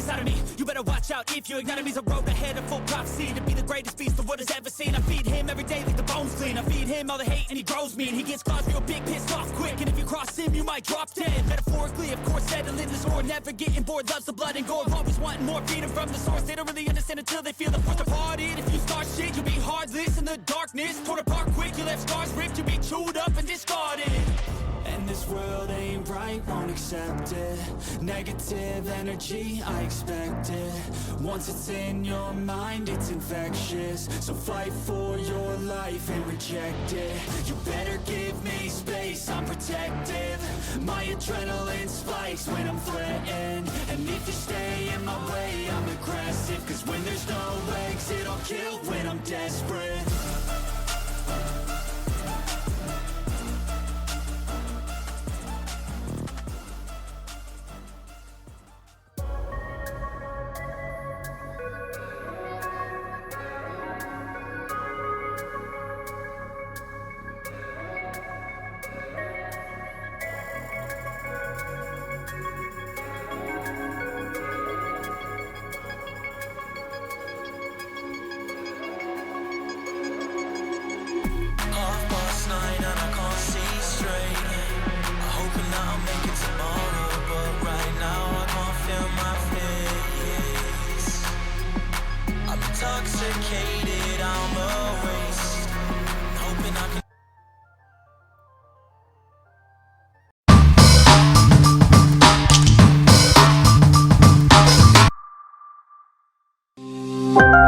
inside of me. You better watch out if you ignite me. A road ahead of full prophecy to be the greatest beast the world has ever seen. I feed him every day like the bones clean. I feed him all the hate and he grows me. And he gets claws real big, pissed off quick. And if you cross him, you might drop dead. Metaphorically, of course, settling the score. Never getting bored, loves the blood and gore. Always wanting more, feeding from the source. They don't really understand until they feel the force departed. If you start shit, you'll be heartless in the darkness. Torn apart quick, you left scars ripped. You'll be chewed up and discarded. And this world ain't right, won't accept it. Negative energy, I expect it. Once it's in your mind, it's infectious. So fight for your life and reject it. You better give me space, I'm protective. My adrenaline spikes when I'm threatened. And if you stay in my way, I'm aggressive. Cause when there's no exit, I'll kill when I'm desperate. Intoxicated, I'm a waste. Hoping I can.